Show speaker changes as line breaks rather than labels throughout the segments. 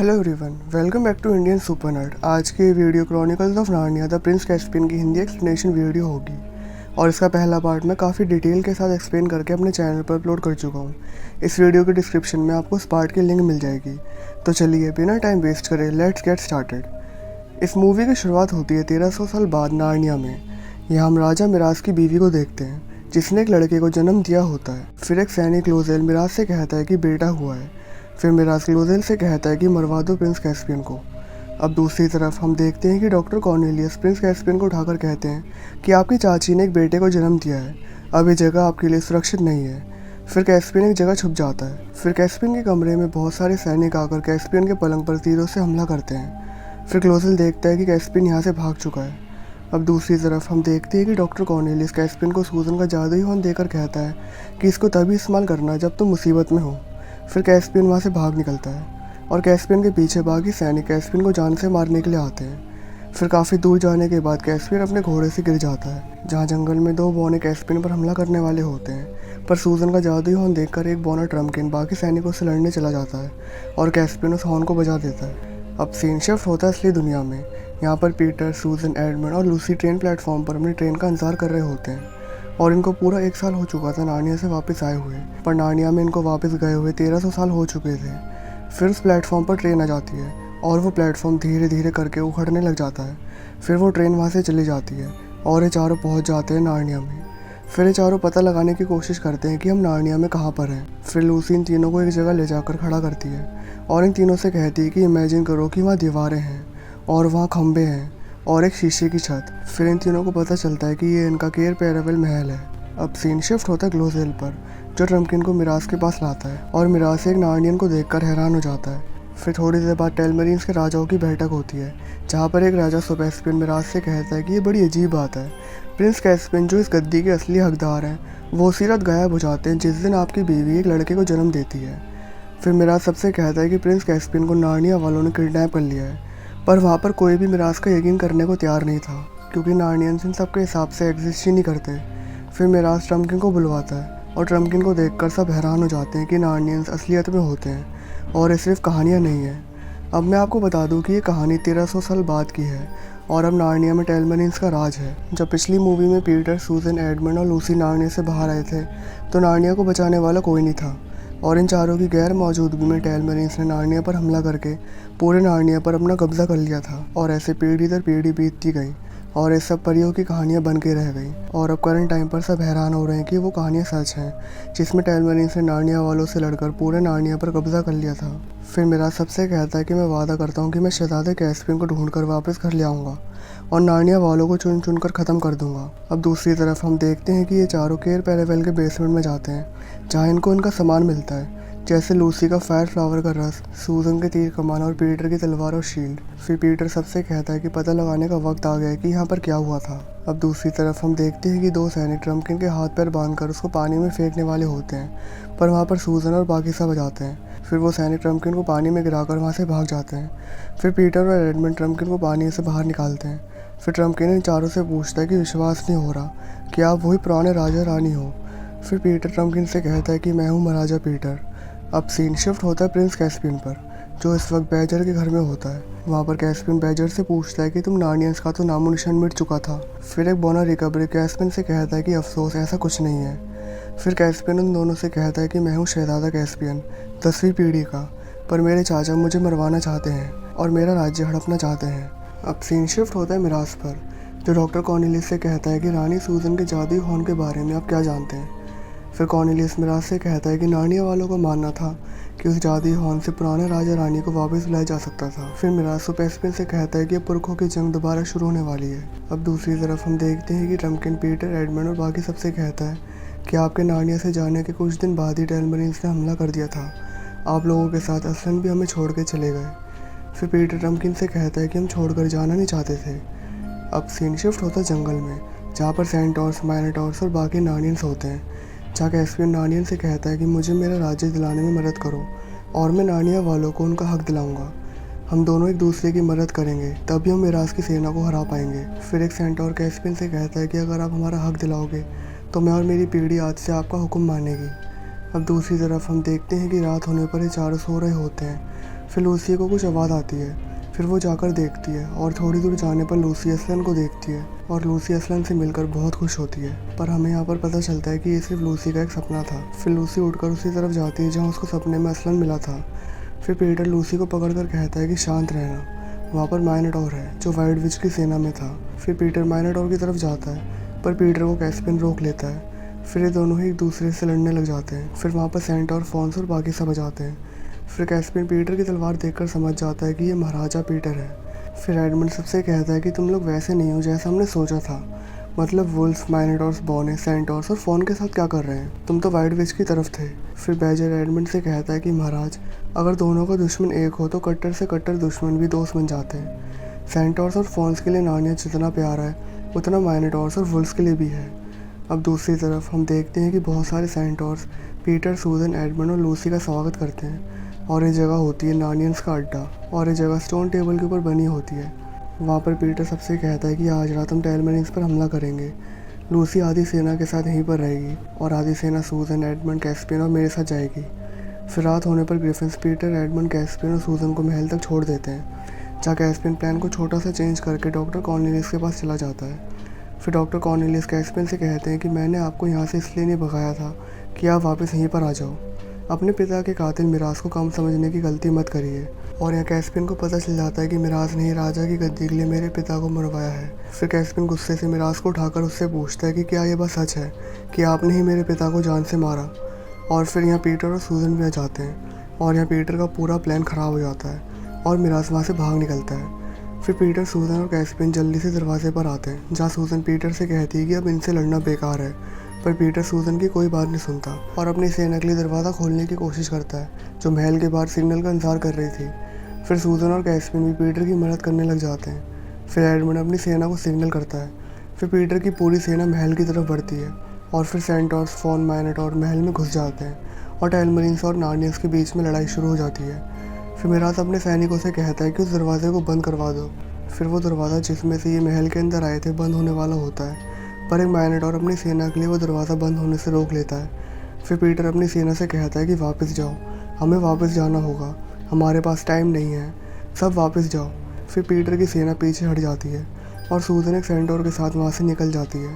Hello everyone, welcome back to Indian super nerd. आज की video chronicles of Narnia the prince Caspian की Hindi explanation video होगी और इसका पहला पार्ट मैं काफ़ी डिटेल के साथ एक्सप्लेन करके अपने चैनल पर अपलोड कर चुका हूँ। इस वीडियो के डिस्क्रिप्शन में आपको उस पार्ट की लिंक मिल जाएगी। तो चलिए बिना टाइम वेस्ट करे लेट्स गेट स्टार्टेड। इस मूवी की शुरुआत होती है 1300 साल बाद नार्निया में। यहाँ हम राजा मिराज की बीवी को देखते हैं जिसने एक लड़के को जन्म दिया होता है। फिर एक सैनिक लोजेल मिराज से कहता है कि बेटा हुआ है। फिर मिराज लोजेल से कहता है कि मरवा दो प्रिंस कैस्पियन को। अब दूसरी तरफ हम देखते हैं कि डॉक्टर कॉर्नेलियस प्रिंस कैस्पियन को उठाकर कहते हैं कि आपकी चाची ने एक बेटे को जन्म दिया है, अब ये जगह आपके लिए सुरक्षित नहीं है। फिर कैस्पियन एक जगह छुप जाता है। फिर कैस्पियन के कमरे में बहुत सारे सैनिक आकर कैस्पियन के पलंग पर तीरों से हमला करते हैं। फिर क्लोजेल देखता है कि कैस्पियन यहाँ से भाग चुका है। अब दूसरी तरफ हम देखते हैं कि डॉक्टर कॉर्नेलियस कैस्पियन को सूजन का जादुई हॉर्न देकर कहता है कि इसको तभी इस्तेमाल करना जब तुम मुसीबत में हो। फिर कैस्पियन वहाँ से भाग निकलता है और कैस्पियन के पीछे बाकी सैनिक कैस्पियन को जान से मारने के लिए आते हैं। फिर काफ़ी दूर जाने के बाद कैस्पियन अपने घोड़े से गिर जाता है जहाँ जंगल में दो बौने कैस्पियन पर हमला करने वाले होते हैं। पर सूजन का जादुई हॉर्न देखकर एक बौना ट्रम्किन बाकी सैनिकों से लड़ने चला जाता है और कैस्पियन उस हॉर्न को बजा देता है। अब सीन शिफ्ट होता है असली दुनिया में। यहाँ पर पीटर, सूजन, एडमंड और लूसी ट्रेन प्लेटफॉर्म पर अपनी ट्रेन का इंतजार कर रहे होते हैं और इनको पूरा 1 साल हो चुका था नार्निया से वापस आए हुए, पर नार्निया में इनको वापस गए हुए 1300 साल हो चुके थे। फिर उस प्लेटफॉर्म पर ट्रेन आ जाती है और वो प्लेटफॉर्म धीरे धीरे करके उखड़ने लग जाता है। फिर वो ट्रेन वहाँ से चली जाती है और ये चारों पहुँच जाते हैं नार्निया में। फिर ये चारों पता लगाने की कोशिश करते हैं कि हम नार्निया में कहाँ पर हैं। फिर लूसी इन तीनों को एक जगह ले जाकर खड़ा करती है और इन तीनों से कहती है कि इमेजिन करो कि वहाँ दीवारें हैं और वहाँ खंबे हैं और एक शीशे की छत। फिर इन तीनों को पता चलता है कि ये इनका केयर पेरेवल महल है। अब सीन शिफ्ट होता है ग्लोजेल पर जो ट्रम्किन को मिराज के पास लाता है और मिराज से एक नार्नियन को देखकर हैरान हो जाता है। फिर थोड़ी देर बाद टेलमरीन्स के राजाओं की बैठक होती है जहाँ पर एक राजा सोपेस्पियन मिराज से कहता है कि ये बड़ी अजीब बात है, प्रिंस कैस्पियन जो इस गद्दी के असली हकदार हैं वो उसी रात गायब हो जाते हैं जिस दिन आपकी बीवी एक लड़के को जन्म देती है। फिर मिराज सबसे कहता है कि प्रिंस कैस्पियन को नार्निया वालों ने किडनैप कर लिया है, पर वहाँ पर कोई भी मिराज का यकीन करने को तैयार नहीं था क्योंकि नार्नियंस इन सब के हिसाब से एग्जिस्ट ही नहीं करते। फिर मिराज ट्रम्किन को बुलवाता है और ट्रम्किन को देखकर सब हैरान हो जाते हैं कि नार्नियंस असलियत में होते हैं और ये सिर्फ कहानियाँ नहीं हैं। अब मैं आपको बता दूं कि ये कहानी 1300 साल बाद की है और अब नार्निया में टेलमरीन्स का राज है। जब पिछली मूवी में पीटर, सूजन, एडमंड और लूसी नार्निया से बाहर आए थे तो नार्निया को बचाने वाला कोई नहीं था और इन चारों की गैर मौजूदगी में टेलमरीन्स ने नार्निया पर हमला करके पूरे नार्निया पर अपना कब्जा कर लिया था और ऐसे पीढ़ी दर पीढ़ी बीतती गई और ये सब परियों की कहानियाँ बन के रह गई। और अब करंट टाइम पर सब हैरान हो रहे हैं कि वो कहानियाँ सच हैं जिसमें टेलमरीन्स ने नार्निया वालों से लड़कर पूरे नार्निया पर कब्जा कर लिया था। फिर मिराज सबसे कहता है कि मैं वादा करता हूँ कि मैं शहजादे कैस्पियन को ढूंढकर वापस घर ले आऊँगा और नार्निया वालों को चुन चुन कर ख़त्म कर दूंगा। अब दूसरी तरफ हम देखते हैं कि ये चारों केयर पेरेवेल के बेसमेंट में जाते हैं जहाँ इनको इनका सामान मिलता है, जैसे लूसी का फायर फ्लावर का रस, सूजन के तीर कमान और पीटर की तलवार और शील्ड। फिर पीटर सबसे कहता है कि पता लगाने का वक्त आ गया है कि यहाँ पर क्या हुआ था। अब दूसरी तरफ हम देखते हैं कि दो सैनिक ट्रम्किन के हाथ पैर बांधकर उसको पानी में फेंकने वाले होते हैं, पर वहाँ पर सूजन और बाकी सब आ जाते हैं। फिर वो सैनिक ट्रम्किन को पानी में गिराकर वहाँ से भाग जाते हैं। फिर पीटर और एडमंड ट्रम्किन को पानी से बाहर निकालते हैं। फिर ट्रम्किन इन चारों से पूछता है कि विश्वास नहीं हो रहा कि आप वही पुराने राजा रानी हो। फिर पीटर ट्रम्किन से कहता है कि मैं हूँ महाराजा पीटर। अब सीन शिफ्ट होता है प्रिंस कैस्पियन पर जो इस वक्त बैजर के घर में होता है। वहाँ पर कैस्पियन बैजर से पूछता है कि तुम नार्नियंस का तो नामो निशान मिट चुका था। फिर एक बोना रिकवरी कैस्पियन से कहता है कि अफसोस ऐसा कुछ नहीं है। फिर कैस्पियन उन दोनों से कहता है कि मैं हूँ शहजादा कैस्पियन 10वीं पीढ़ी का, पर मेरे चाचा मुझे मरवाना चाहते हैं और मेरा राज्य हड़पना चाहते हैं। अब सीन शिफ्ट होता है मिराज पर जो डॉक्टर कॉर्नेलियस से कहता है कि रानी सूजन के जादुई हॉर्न के बारे में आप क्या जानते हैं। फिर कॉर्नेलियस मिराज से कहता है कि नार्निया वालों को मानना था कि उस जादुई हॉर्न से पुराने राजा रानी को वापस लाया जा सकता था। फिर मिराज सोपेस्पियन से कहता है कि पुरखों की जंग दोबारा शुरू होने वाली है। अब दूसरी तरफ हम देखते हैं कि ट्रम्किन, पीटर, एडमंड और बाकी सबसे कहता है कि आपके नार्निया से जाने के कुछ दिन बाद ही टेलमरीन्स ने हमला कर दिया था, आप लोगों के साथ असलन भी हमें छोड़ के चले गए। फिर पीटर ट्रम्किन से कहता है कि हम छोड़कर जाना नहीं चाहते थे। अब सीन शिफ्ट होता है जंगल में जहाँ पर सेंटोर्स, माइनोटॉर्स और बाकी नार्नियंस होते हैं, जहाँ कैस्पियन नार्नियन से कहता है कि मुझे मेरा राज्य दिलाने में मदद करो और मैं नार्निया वालों को उनका हक दिलाऊंगा। हम दोनों एक दूसरे की मदद करेंगे तभी हम मिराज की सेना को हरा पाएंगे। फिर एक सेंटोर कैस्पियन से कहता है कि अगर आप हमारा हक दिलाओगे तो मैं और मेरी पीढ़ी आज से आपका हुक्म मानेगी। अब दूसरी तरफ हम देखते हैं कि रात होने पर ये चारों सो रहे होते हैं। फिर लूसी को कुछ आवाज़ आती है। फिर वो जाकर देखती है और थोड़ी दूर जाने पर लूसी असलन को देखती है और लूसी असलन से मिलकर बहुत खुश होती है। पर हमें यहाँ पर पता चलता है कि ये सिर्फ लूसी का एक सपना था। फिर लूसी उठकर उसी तरफ जाती है जहाँ उसको सपने में असलन मिला था। फिर पीटर लूसी को पकड़कर कहता है कि शांत रहना, वहाँ पर माइनोटॉर है जो वाइट विच की सेना में था। फिर पीटर माइनोटॉर की तरफ जाता है पर पीटर को कैस्पियन रोक लेता है। फिर ये दोनों ही एक दूसरे से लड़ने लग जाते हैं। फिर वहाँ पर सेंटोर, फॉन्स और बाकी सब आ जाते हैं। फिर कैस्पियन पीटर की तलवार देखकर समझ जाता है कि ये महाराजा पीटर है। फिर एडमंड सबसे कहता है कि तुम लोग वैसे नहीं हो जैसा हमने सोचा था। मतलब वुल्फ, माइनोटॉर्स, बॉने, सेंटोर्स और फॉन के साथ क्या कर रहे हैं? तुम तो वाइट विच की तरफ थे। फिर बैजर एडमंड से कहता है कि महाराज, अगर दोनों का दुश्मन एक हो तो कट्टर से कट्टर दुश्मन भी दोस्त बन जाते हैं। सेंटोर्स और फॉन्स के लिए नार्निया जितना प्यारा है उतना माइनोटॉर्स और वुल्फ्स के लिए भी है। अब दूसरी तरफ हम देखते हैं कि बहुत सारे सेंटोर्स पीटर, सूजन, एडमंड और लूसी का स्वागत करते हैं और ये जगह होती है नार्नियंस का अड्डा और ये जगह स्टोन टेबल के ऊपर बनी होती है। वहाँ पर पीटर सबसे कहता है कि आज रात हम टेलमेरिन्स पर हमला करेंगे। लूसी आधी सेना के साथ यहीं पर रहेगी और आधी सेना सूजन, एडमंड, कैस्पियन और मेरे साथ जाएगी। फिर रात होने पर ग्रिफिन्स पीटर, एडमंड, कैस्पियन और सूजन को महल तक छोड़ देते हैं, जहाँ कैस्पियन प्लान को छोटा सा चेंज करके डॉक्टर कॉर्नेलियस के पास चला जाता है। फिर डॉक्टर कॉर्नेलियस कैस्पियन से कहते हैं कि मैंने आपको यहाँ से इसलिए नहीं भगाया था कि आप वापस यहीं पर आ जाओ। अपने पिता के कातिल मिराज को कम समझने की गलती मत करिए। और यहाँ कैस्पियन को पता चल जाता है कि मिराज ने ही राजा की गद्दी के लिए मेरे पिता को मरवाया है। फिर कैस्पियन गुस्से से मिराज को उठाकर उससे पूछता है कि क्या ये बात सच है कि आपने ही मेरे पिता को जान से मारा। और फिर यहाँ पीटर और सूजन भी आ जाते हैं और यहाँ पीटर का पूरा प्लान ख़राब हो जाता है और मिराज वहाँ से भाग निकलता है। फिर पीटर, सूजन और कैस्पियन जल्दी से दरवाजे पर आते हैं, जहाँ सूजन पीटर से कहती है कि अब इनसे लड़ना बेकार है। पर पीटर सूजन की कोई बात नहीं सुनता और अपनी सेना के लिए दरवाज़ा खोलने की कोशिश करता है, जो महल के बाहर सिग्नल का इंतजार कर रही थी। फिर सूजन और कैस्पियन भी पीटर की मदद करने लग जाते हैं। फिर एडमंड अपनी सेना को सिग्नल करता है। फिर पीटर की पूरी सेना महल की तरफ बढ़ती है और फिर सेंटोर्स, फॉन, माइनोटॉर महल में घुस जाते हैं और टेलमेरिन्स और नार्नियंस के बीच में लड़ाई शुरू हो जाती है। फिर मिराज अपने सैनिकों से कहता है कि उस दरवाजे को बंद करवा दो। फिर वो दरवाज़ा जिसमें से ये महल के अंदर आए थे बंद होने वाला होता है, पर एक माइनोटॉर अपनी सेना के लिए वो दरवाज़ा बंद होने से रोक लेता है। फिर पीटर अपनी सेना से कहता है कि वापस जाओ, हमें वापस जाना होगा, हमारे पास टाइम नहीं है, सब वापस जाओ। फिर पीटर की सेना पीछे हट जाती है और सूजन एक सेंटोर के साथ वहाँ से निकल जाती है।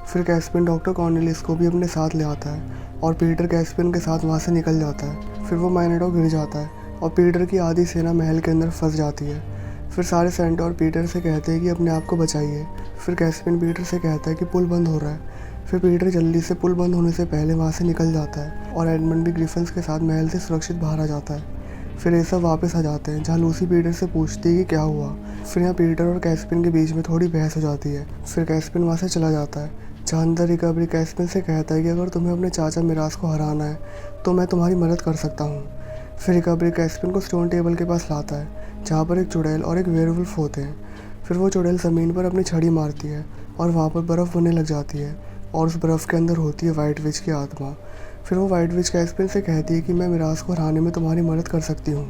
फिर कैस्पियन डॉक्टर कॉर्नेलियस को भी अपने साथ ले आता है और पीटर कैस्पियन के साथ वहाँ से निकल जाता है। फिर वो माइनोटॉर गिर जाता है और पीटर की आधी सेना महल के अंदर फंस जाती है। फिर सारे सेंटोर पीटर से कहते हैं कि अपने आप को बचाइए। फिर कैस्पियन पीटर से कहता है कि पुल बंद हो रहा है। फिर पीटर जल्दी से पुल बंद होने से पहले वहाँ से निकल जाता है और एडमंड भी ग्रिफिन्स के साथ महल से सुरक्षित बाहर आ जाता है। फिर ये सब वापस आ जाते हैं, जहाँ लूसी पीटर से पूछती है कि क्या हुआ। फिर यहाँ पीटर और कैस्पियन के बीच में थोड़ी बहस हो जाती है। फिर कैस्पियन वहाँ से चला जाता है, जहाँ अंदर रिकवरी कैस्पियन से कहता है कि अगर तुम्हें अपने चाचा मिराज को हराना है तो मैं तुम्हारी मदद कर सकता हूँ। फिर रिकवरी कैस्पियन को स्टोन टेबल के पास लाता है, जहाँ पर एक चुड़ैल और एक वेयरवुल्फ होते हैं। फिर वो चुड़ैल ज़मीन पर अपनी छड़ी मारती है और वहाँ पर बर्फ़ बनने लग जाती है और उस बर्फ़ के अंदर होती है वाइट विच की आत्मा। फिर वो वाइट विच कैस्पियन से कहती है कि मैं मिराज को हराने में तुम्हारी मदद कर सकती हूँ,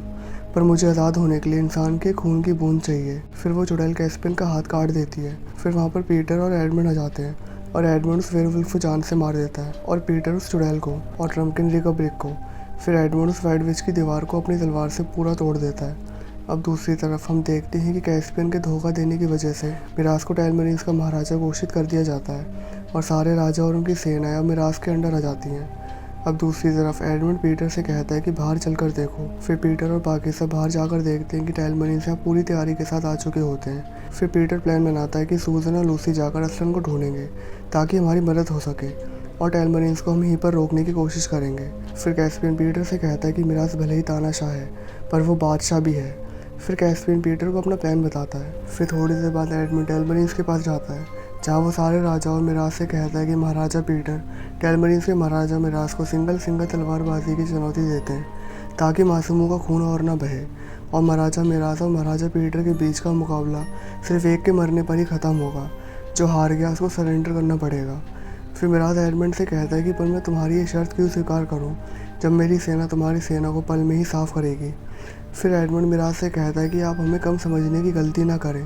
पर मुझे आज़ाद होने के लिए इंसान के खून की बूंद चाहिए। फिर वो चुड़ैल कैस्पियन का हाथ काट देती है। फिर वहाँ पर पीटर और एडमंड आ जाते हैं और एडमंड उस वेयरवुल्फ को जान से मार देता है और पीटर उस चुड़ैल को और ट्रम्किन रिकब्रिक को। फिर एडमंड उस वाइट विच की दीवार को अपनी तलवार से पूरा तोड़ देता है। अब दूसरी तरफ हम देखते हैं कि कैस्पियन के धोखा देने की वजह से मिराज को टेलमेरिन्स का महाराजा घोषित कर दिया जाता है और सारे राजा और उनकी सेनाएं अब मिराज के अंडर आ जाती हैं। अब दूसरी तरफ एडमंड पीटर से कहता है कि बाहर चलकर देखो। फिर पीटर और बाकी सब बाहर जाकर देखते हैं कि टेलमेरिन्स यहाँ पूरी तैयारी के साथ आ चुके होते हैं। फिर पीटर प्लान बनाता है कि सूजन और लूसी जाकर असलन को ढूंढेंगे ताकि हमारी मदद हो सके और टेलमेरिन्स को हम यहीं पर रोकने की कोशिश करेंगे। फिर कैस्पियन पीटर से कहता है कि मिराज भले ही तानाशाह है पर वो बादशाह भी है। फिर कैस्पियन पीटर को अपना प्लान बताता है। फिर थोड़ी देर बाद एडमंड टेलमेरिन्स के पास जाता है, जहाँ वो सारे राजा और मिराज से कहता है कि महाराजा पीटर टेलमेरिन्स के महाराजा मिराज को सिंगल तलवारबाजी की चुनौती देते हैं ताकि मासूमों का खून और न बहे और महाराजा मिराज और महाराजा पीटर के बीच का मुकाबला सिर्फ एक के मरने पर ही ख़त्म होगा। जो हार गया उसको सरेंडर करना पड़ेगा। फिर मिराज एडमंड से कहता है कि पर मैं तुम्हारी ये शर्त क्यों स्वीकार करूं जब मेरी सेना तुम्हारी सेना को पल में ही साफ करेगी। फिर एडमंड मिराज से कहता है कि आप हमें कम समझने की गलती ना करें।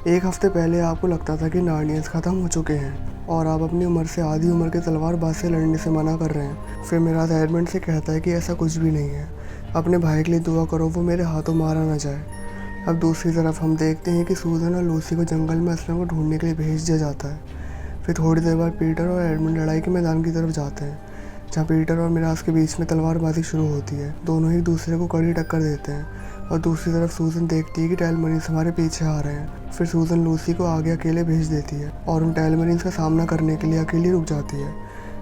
एक हफ्ते पहले आपको लगता था कि नार्नियंस ख़त्म हो चुके हैं और आप अपनी उम्र से आधी उम्र के तलवारबाज से लड़ने से मना कर रहे हैं। फिर मिराज एडमंड से कहता है कि ऐसा कुछ भी नहीं है। अपने भाई के लिए दुआ करो वो मेरे हाथों मारा ना जाए। अब दूसरी तरफ हम देखते हैं कि सूजन और लूसी को जंगल में असलम को ढूंढने के लिए भेज दिया जाता है। फिर थोड़ी देर बाद पीटर और एडमंड लड़ाई के मैदान की तरफ जाते हैं, जहाँ पीटर और मिराज के बीच में तलवारबाजी शुरू होती है। दोनों एक दूसरे को कड़ी टक्कर देते हैं और दूसरी तरफ सूजन देखती है कि टेलमरीन्स हमारे पीछे आ रहे हैं। फिर सूजन लूसी को आगे अकेले भेज देती है और उन टेलमरीन्स का सामना करने के लिए अकेली रुक जाती है।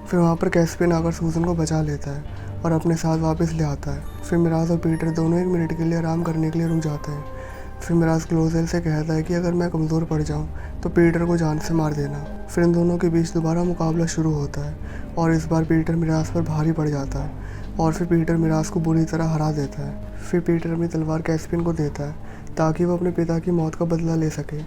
फिर वहाँ पर कैस्पियन आकर सूजन को बचा लेता है और अपने साथ वापस ले आता है। फिर मिराज और पीटर दोनों 1 मिनट के लिए आराम करने के लिए रुक जाते हैं। फिर मिराज ग्लोसेल से कहता है कि अगर मैं कमज़ोर पड़ जाऊं तो पीटर को जान से मार देना। फिर इन दोनों के बीच दोबारा मुकाबला शुरू होता है और इस बार पीटर मिराज पर भारी पड़ जाता है और फिर पीटर मिराज को बुरी तरह हरा देता है। फिर पीटर अपनी तलवार कैस्पियन को देता है ताकि वो अपने पिता की मौत का बदला ले सके,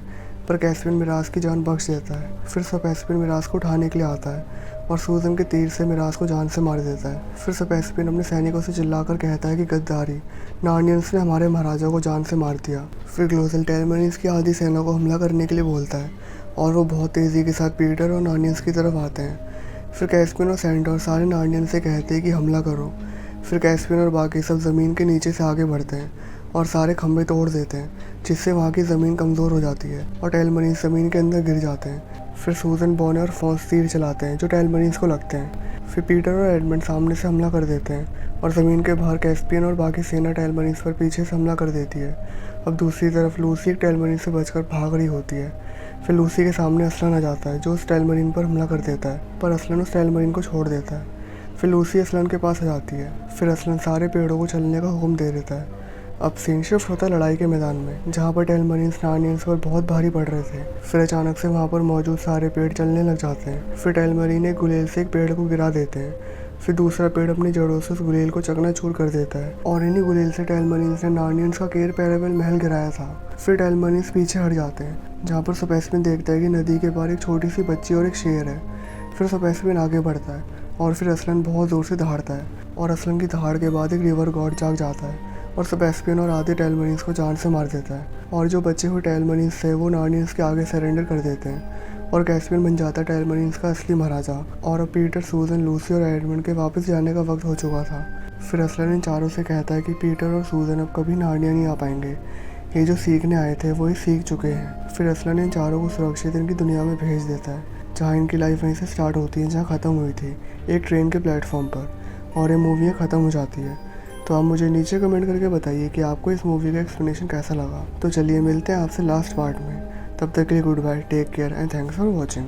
पर कैस्पियन मिराज की जान बख्श देता है। फिर कैस्पियन मिराज को उठाने के लिए आता है और सूजन के तीर से मिराज को जान से मार देता है। फिर कैस्पियन अपने सैनिकों से चिल्लाकर कहता है कि गद्दारी, नार्नियंस ने हमारे महाराजा को जान से मार दिया। फिर ग्लोसेल टेलमरीन्स की आधी सेना को हमला करने के लिए बोलता है और वो बहुत तेज़ी के साथ पीटर और नार्नियंस की तरफ आते हैं। फिर कैस्पियन और सेंटोर सारे नार्नियंस से कहते हैं कि हमला करो। फिर कैस्पियन और बाकी सब ज़मीन के नीचे से आगे बढ़ते हैं और सारे खंभे तोड़ देते हैं, जिससे वहाँ की ज़मीन कमज़ोर हो जाती है और टेलमरीन्स ज़मीन के अंदर गिर जाते हैं। फिर सूजन, बॉने और फॉन्स तीर चलाते हैं जो टेलमरीन्स को लगते हैं। फिर पीटर और एडमंड सामने से हमला कर देते हैं और ज़मीन के बाहर कैस्पियन और बाकी सेना टेलमरीन्स पर पीछे से हमला कर देती है। अब दूसरी तरफ लूसी एक टेलमरीन से बचकर भाग रही होती है। फिर लूसी के सामने असलन आ जाता है जो उस टेलमरीन पर हमला कर देता है, पर असलन उस टेलमरीन को छोड़ देता है। फिर लूसी असलन के पास आ जाती है। फिर असलन सारे पेड़ों को चलने का हुक्म दे देता है। अब सीन शिफ्ट होता है लड़ाई के मैदान में, जहाँ पर टेलमरीन्स नार्नियंस पर बहुत भारी पड़ रहे थे। फिर अचानक से वहाँ पर मौजूद सारे पेड़ चलने लग जाते हैं। फिर टेलमरीन एक गुलेल से एक पेड़ को गिरा देते हैं। फिर दूसरा पेड़ अपनी जड़ों से उस गुलेल को चकनाचूर कर देता है और इन्हीं गुलेल से टेलमरीन्स ने नार्नियंस का केर पैरावेल महल गिराया था। फिर टेलमरीन्स पीछे हट जाते हैं, जहाँ पर कैस्पियन देखता है कि नदी के पार एक छोटी सी बच्ची और एक शेर है। फिर कैस्पियन आगे बढ़ता है और फिर असलन बहुत ज़ोर से दहाड़ता है और असलन की दहाड़ के बाद एक रिवर गॉड जाग जाता है और कैस्पियन और आधे टेलमरीन्स को जान से मार देता है और जो बचे हुए टेलमरीन्स थे वो नार्नियंस के आगे सरेंडर कर देते हैं और कैस्पियन बन जाता है टेलमरीन्स का असली महाराजा। और अब पीटर, सूजन, लूसी और एडमंड के वापस जाने का वक्त हो चुका था। फिर असलन इन चारों से कहता है कि पीटर और सूजन अब कभी नार्निया नहीं आ पाएंगे, ये जो सीखने आए थे वही सीख चुके हैं। फिर असलन इन चारों को सुरक्षित इनकी दुनिया में भेज देता है, जहाँ इनकी लाइफ वहीं से स्टार्ट होती है जहाँ ख़त्म हुई थी, एक ट्रेन के प्लेटफॉर्म पर, और ये मूवी ख़त्म हो जाती है। तो आप मुझे नीचे कमेंट करके बताइए कि आपको इस मूवी का एक्सप्लेनेशन कैसा लगा। तो चलिए मिलते हैं आपसे लास्ट पार्ट में, तब तक के लिए good bye, take care and thanks for watching.